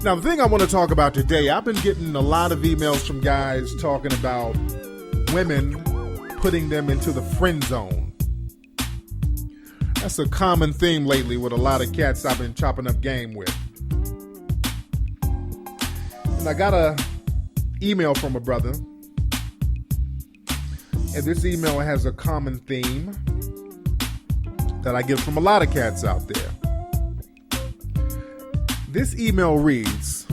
Now, the thing I want to talk about today, I've been getting a lot of emails from guys talking about women putting them into the friend zone. That's a common theme lately with a lot of cats I've been chopping up game with. And I got a email from a brother, and this email has a common theme that I get from a lot of cats out there. This email reads,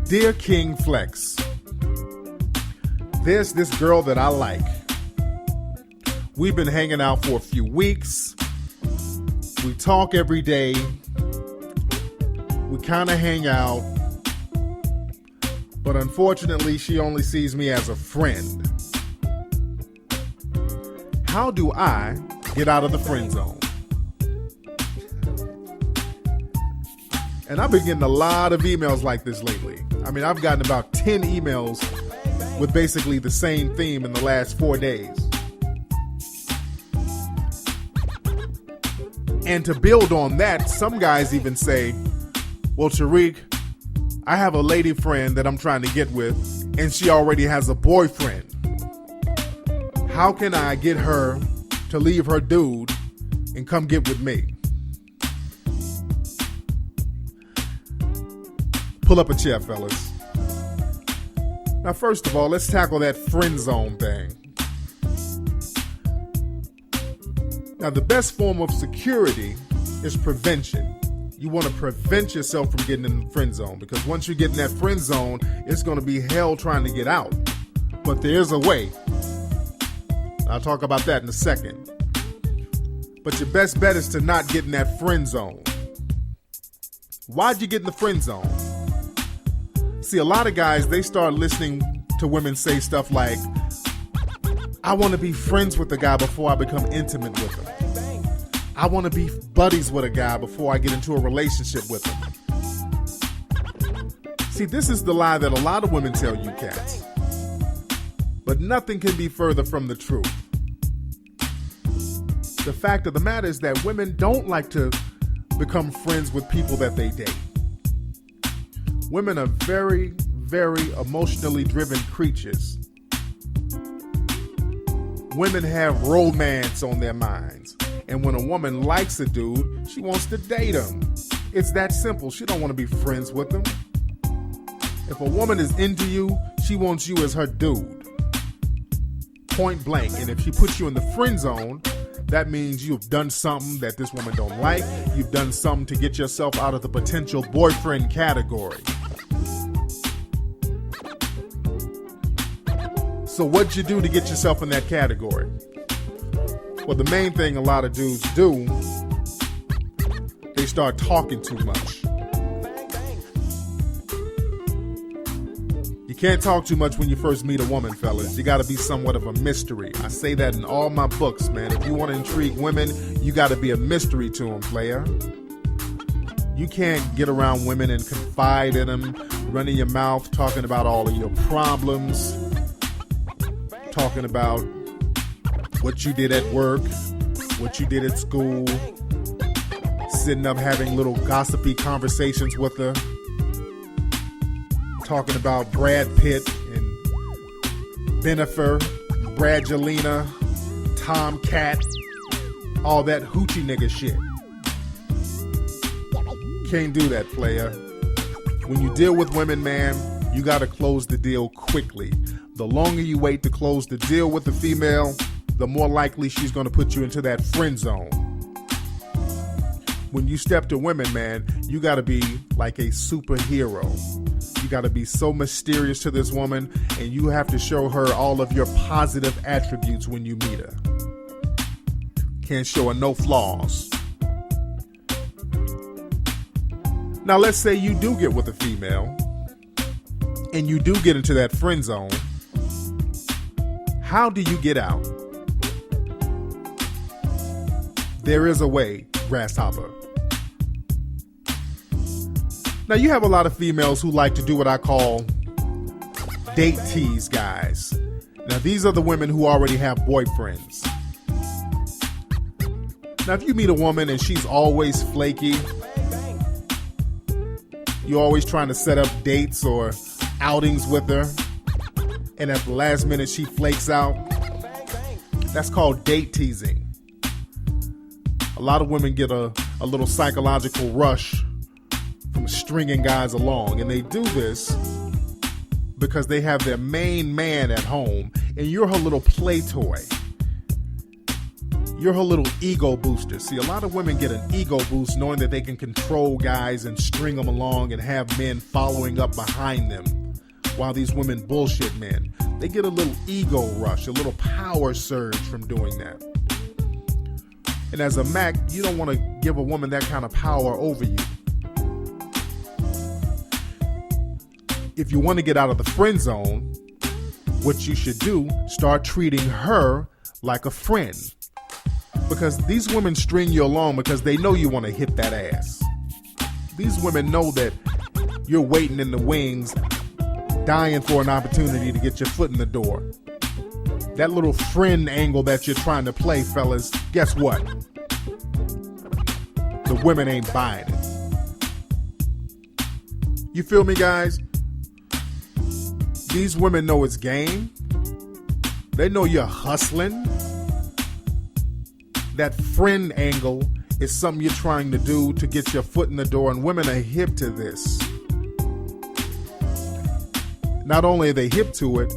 "Dear King Flex, there's this girl that I like. We've been hanging out for a few weeks. We talk every day. We kind of hang out. But unfortunately, she only sees me as a friend. How do I get out of the friend zone?" And I've been getting a lot of emails like this lately. I mean, I've gotten about 10 emails with basically the same theme in the last 4 days. And to build on that, some guys even say, "Well, Tariq, I have a lady friend that I'm trying to get with, and she already has a boyfriend. How can I get her to leave her dude and come get with me?" Pull up a chair, fellas. Now, first of all, let's tackle that friend zone thing. Now, the best form of security is prevention. You want to prevent yourself from getting in the friend zone, because once you get in that friend zone, it's going to be hell trying to get out. But there is a way. I'll talk about that in a second. But your best bet is to not get in that friend zone. Why'd you get in the friend zone? See, a lot of guys, they start listening to women say stuff like, "I want to be friends with the guy before I become intimate with him. I want to be buddies with a guy before I get into a relationship with him." See, this is the lie that a lot of women tell you cats. But nothing can be further from the truth. The fact of the matter is that women don't like to become friends with people that they date. Women are very, very emotionally driven creatures. Women have romance on their minds. And when a woman likes a dude, she wants to date him. It's that simple. She don't want to be friends with him. If a woman is into you, she wants you as her dude. Point blank. And if she puts you in the friend zone, that means you've done something that this woman don't like. You've done something to get yourself out of the potential boyfriend category. So what'd you do to get yourself in that category? Well, the main thing a lot of dudes do, they start talking too much. You can't talk too much when you first meet a woman, fellas. You got to be somewhat of a mystery. I say that in all my books, man. If you want to intrigue women, you got to be a mystery to them, player. You can't get around women and confide in them, running your mouth, talking about all of your problems, talking about what you did at work, what you did at school, sitting up having little gossipy conversations with her, talking about Brad Pitt and Bennifer, Bradgelina, Tomcat, all that hoochie nigga shit. Can't do that, player. When you deal with women, man, you gotta close the deal quickly. The longer you wait to close the deal with the female, the more likely she's gonna put you into that friend zone. When you step to women, man, you gotta be like a superhero. You gotta be so mysterious to this woman, and you have to show her all of your positive attributes when you meet her. Can't show her no flaws. Now, let's say you do get with a female, and you do get into that friend zone. How do you get out? There is a way, grasshopper. Now, you have a lot of females who like to do what I call date tease guys. Now, these are the women who already have boyfriends. Now, if you meet a woman and she's always flaky, You're always trying to set up dates or outings with her, and at the last minute she flakes out. That's called date teasing. A lot of women get a little psychological rush from stringing guys along, and they do this because they have their main man at home, and you're her little play toy. You're her little ego booster. See, a lot of women get an ego boost knowing that they can control guys and string them along and have men following up behind them while these women bullshit men. They get a little ego rush, a little power surge from doing that. And as a Mac, you don't want to give a woman that kind of power over you. If you want to get out of the friend zone, what you should do, start treating her like a friend. Because these women string you along because they know you want to hit that ass. These women know that you're waiting in the wings, dying for an opportunity to get your foot in the door. That little friend angle that you're trying to play, fellas, guess what? The women ain't buying it. You feel me, guys? These women know it's game. They know you're hustling. That friend angle is something you're trying to do to get your foot in the door, and women are hip to this. Not only are they hip to it,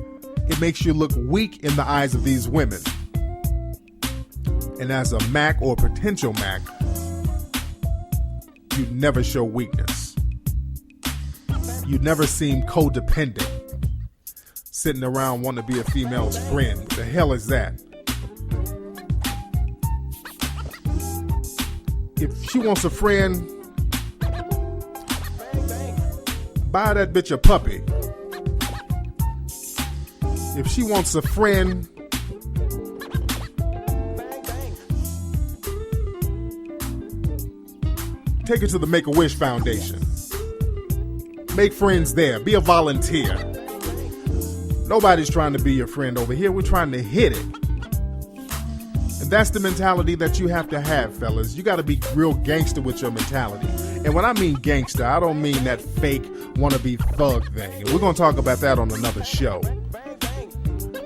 it makes you look weak in the eyes of these women. And as a Mac or potential Mac, you never show weakness. You never seem codependent, sitting around wanting to be a female's friend. What the hell is that? If she wants a friend, buy that bitch a puppy. If she wants a friend, take her to the Make-A-Wish Foundation. Make friends there. Be a volunteer. Nobody's trying to be your friend over here. We're trying to hit it. And that's the mentality that you have to have, fellas. You got to be real gangster with your mentality. And when I mean gangster, I don't mean that fake wannabe thug thing. And we're going to talk about that on another show.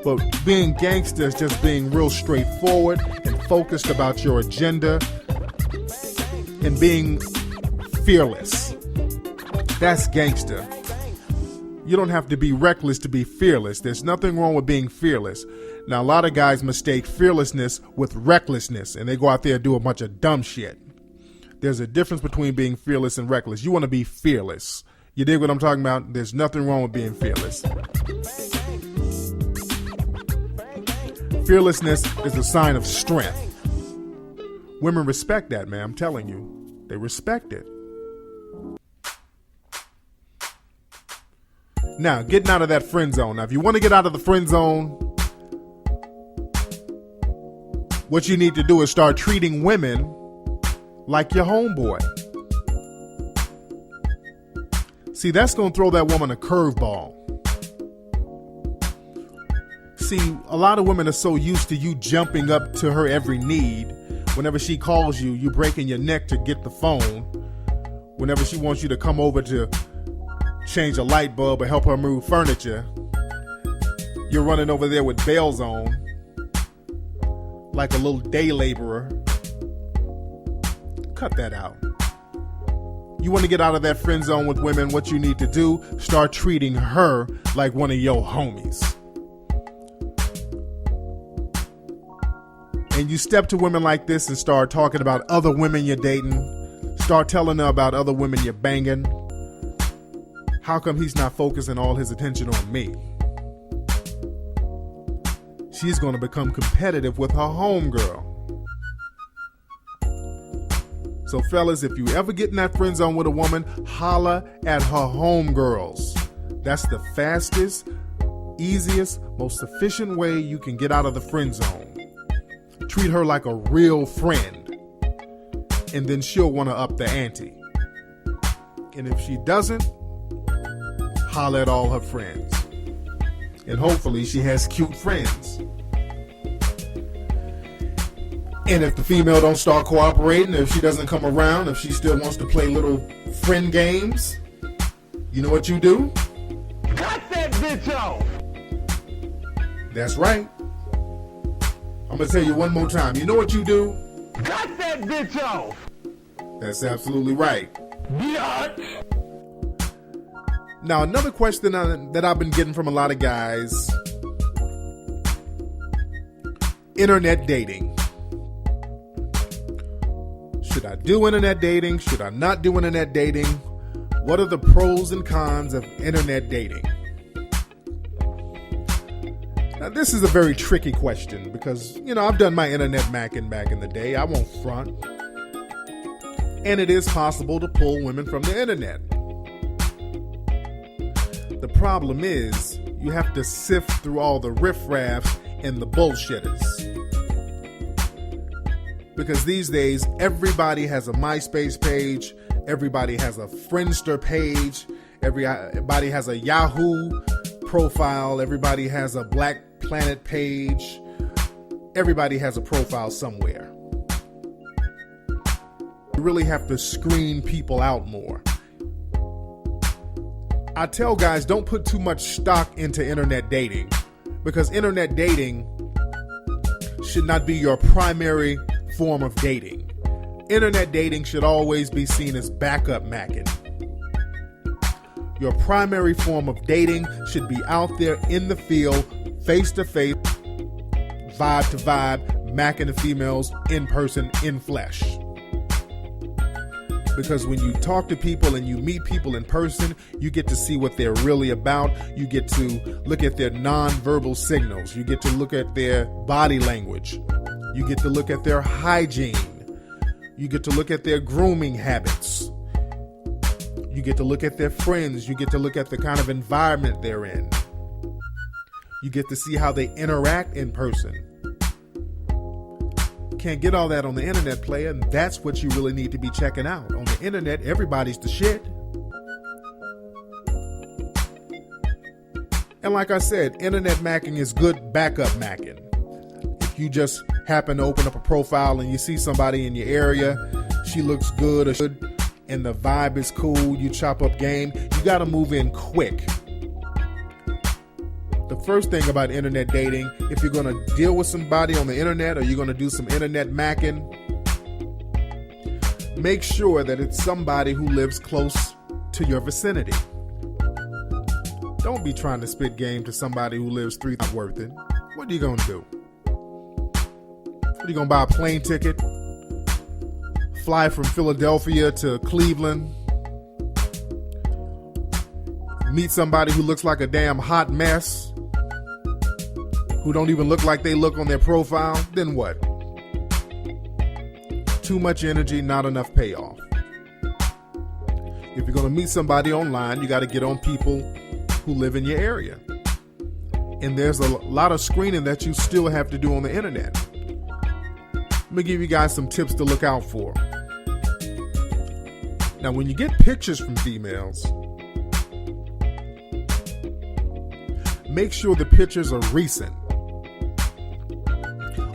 But being gangster is just being real straightforward and focused about your agenda and being fearless. That's gangster. You don't have to be reckless to be fearless. There's nothing wrong with being fearless. Now, a lot of guys mistake fearlessness with recklessness, and they go out there and do a bunch of dumb shit. There's a difference between being fearless and reckless. You want to be fearless. You dig what I'm talking about? There's nothing wrong with being fearless. Fearlessness is a sign of strength. Women respect that, man. I'm telling you. They respect it. Now, getting out of that friend zone. Now, if you want to get out of the friend zone, what you need to do is start treating women like your homeboy. See, that's going to throw that woman a curveball. See, a lot of women are so used to you jumping up to her every need. Whenever she calls you, you breaking your neck to get the phone. Whenever she wants you to come over to change a light bulb or help her move furniture, you're running over there with bells on like a little day laborer. Cut that out. You want to get out of that friend zone with women, what you need to do, start treating her like one of your homies. And you step to women like this and start talking about other women you're dating. Start telling her about other women you're banging. How come he's not focusing all his attention on me? She's going to become competitive with her homegirl. So fellas, if you ever get in that friend zone with a woman, holla at her homegirls. That's the fastest, easiest, most efficient way you can get out of the friend zone. Treat her like a real friend, and then she'll want to up the ante. And if she doesn't, holla at all her friends. And hopefully she has cute friends. And if the female don't start cooperating, if she doesn't come around, if she still wants to play little friend games, You know what you do? Cut that bitch off! That's right. I'm going to tell you one more time. You know what you do? Cut that bitch off! That's absolutely right. Bitch! Now, another question that I've been getting from a lot of guys: internet dating. Should I do internet dating? Should I not do internet dating? What are the pros and cons of internet dating? Now, this is a very tricky question because, I've done my internet macking back in the day. I won't front. And it is possible to pull women from the internet. The problem is you have to sift through all the riffraff and the bullshitters. Because these days, everybody has a MySpace page, everybody has a Friendster page, everybody has a Yahoo profile, everybody has a Black Planet page, everybody has a profile somewhere. You really have to screen people out more. I tell guys, don't put too much stock into internet dating, because internet dating should not be your primary form of dating. Internet dating should always be seen as backup macking. Your primary form of dating should be out there in the field, face to face, vibe to vibe, macking the females in person, in flesh. Because when you talk to people and you meet people in person, you get to see what they're really about. You get to look at their nonverbal signals. You get to look at their body language. You get to look at their hygiene. You get to look at their grooming habits. You get to look at their friends. You get to look at the kind of environment they're in. You get to see how they interact in person. Can't get all that on the internet, player, and that's what you really need to be checking out. On the internet, everybody's the shit. And like I said, internet macking is good backup macking. If you just happen to open up a profile and you see somebody in your area, she looks good or should, and the vibe is cool, you chop up game, you gotta move in quick. The first thing about internet dating, if you're gonna deal with somebody on the internet or you're gonna do some internet macking, make sure that it's somebody who lives close to your vicinity. Don't be trying to spit game to somebody who lives 3 times worth it. What are you gonna do? What, are you gonna buy a plane ticket? Fly from Philadelphia to Cleveland? Meet somebody who looks like a damn hot mess? Who don't even look like they look on their profile? Then what? Too much energy, not enough payoff. If you're gonna meet somebody online, you gotta get on people who live in your area. And there's a lot of screening that you still have to do on the internet. Let me give you guys some tips to look out for. Now, when you get pictures from females, make sure the pictures are recent.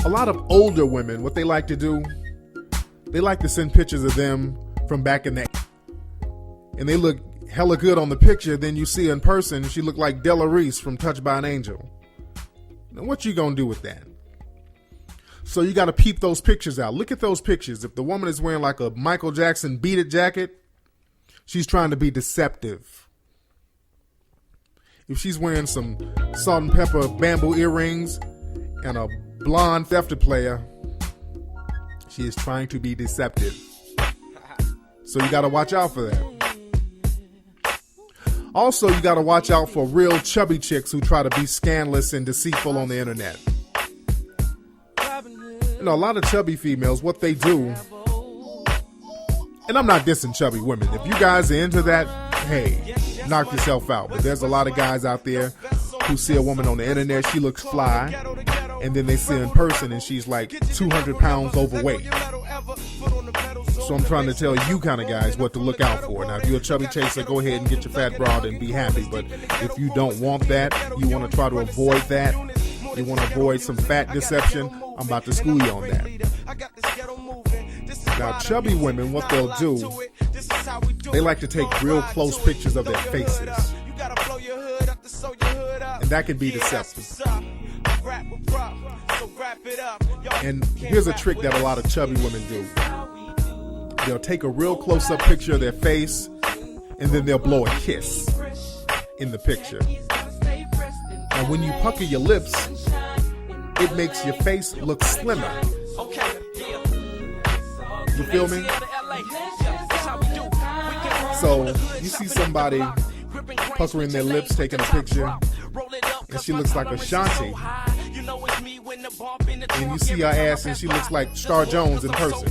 A lot of older women, what they like to do, they like to send pictures of them from back in the... And they look hella good on the picture, then you see her in person, she look like Della Reese from Touched by an Angel. Now, what you gonna do with that? So you gotta peep those pictures out. Look at those pictures. If the woman is wearing like a Michael Jackson Beat It jacket, she's trying to be deceptive. If she's wearing some salt and pepper bamboo earrings and a blonde thefter player, she is trying to be deceptive. So you gotta watch out for that. Also, you gotta watch out for real chubby chicks who try to be scandalous and deceitful on the internet. You know, a lot of chubby females, what they do, and I'm not dissing chubby women. If you guys are into that, hey, knock yourself out. But there's a lot of guys out there who see a woman on the internet, she looks fly, and then they see her in person and she's like 200 pounds overweight. So I'm trying to tell you kind of guys what to look out for. Now, if you're a chubby chaser, go ahead and get your fat broad and be happy. But if you don't want that, you want to try to avoid that, you want to avoid some fat deception, I'm about to school you on that. Now, chubby women, what they'll do, They like to take real close pictures of their faces. And that can be deceptive. And here's a trick that a lot of chubby women do. They'll take a real close-up picture of their face, and then they'll blow a kiss in the picture. And when you pucker your lips, it makes your face look slimmer. You feel me? So you see somebody puckering their lips, taking a picture, and she looks like Ashanti. And you see her ass and she looks like Star Jones in person.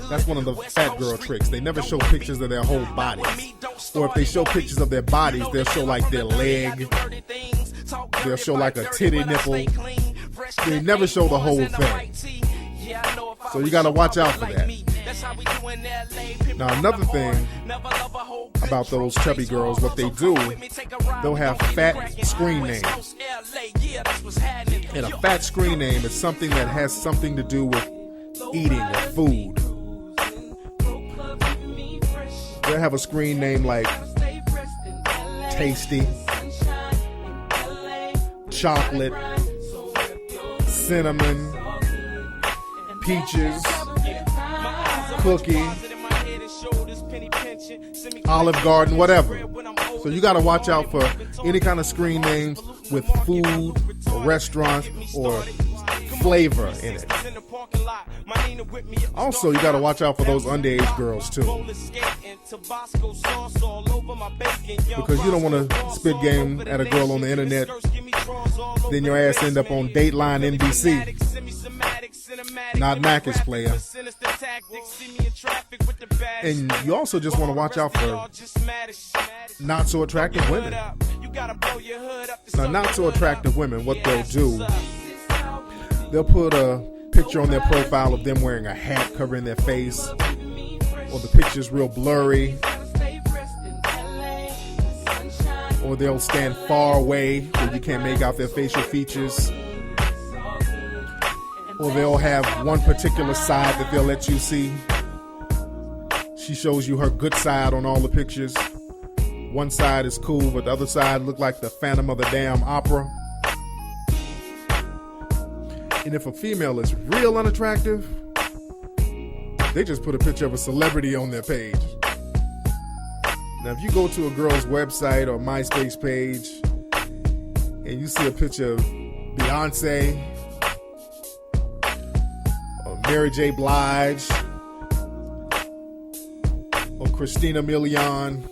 That's one of the fat girl tricks. They never show pictures of their whole bodies. Or if they show pictures of their bodies, they'll show like their leg. They'll show like a titty nipple. They never show the whole thing. So you gotta watch out for that. Now another thing about those chubby girls, what they do, they'll have fat screen names. And a fat screen name is something that has something to do with eating or food. They'll have a screen name like Tasty, Chocolate, Cinnamon, Peaches, Cookie, Olive Garden, whatever. So you got to watch out for any kind of screen names with food, or restaurants, or flavor in it. Also, you got to watch out for those underage girls too, because you don't want to spit game at a girl on the internet, then your ass end up on Dateline NBC. Not Mac's player. And you also just want to watch out for not so attractive women. Now, not so attractive women, what they'll do, they'll put a picture on their profile of them wearing a hat covering their face, or the picture's real blurry, or they'll stand far away where you can't make out their facial features. Or they'll have one particular side that they'll let you see. She shows you her good side on all the pictures. One side is cool, but the other side look like the Phantom of the Damn Opera. And if a female is real unattractive, they just put a picture of a celebrity on their page. Now, if you go to a girl's website or MySpace page and you see a picture of Beyonce, Mary J. Blige, or Christina Milian,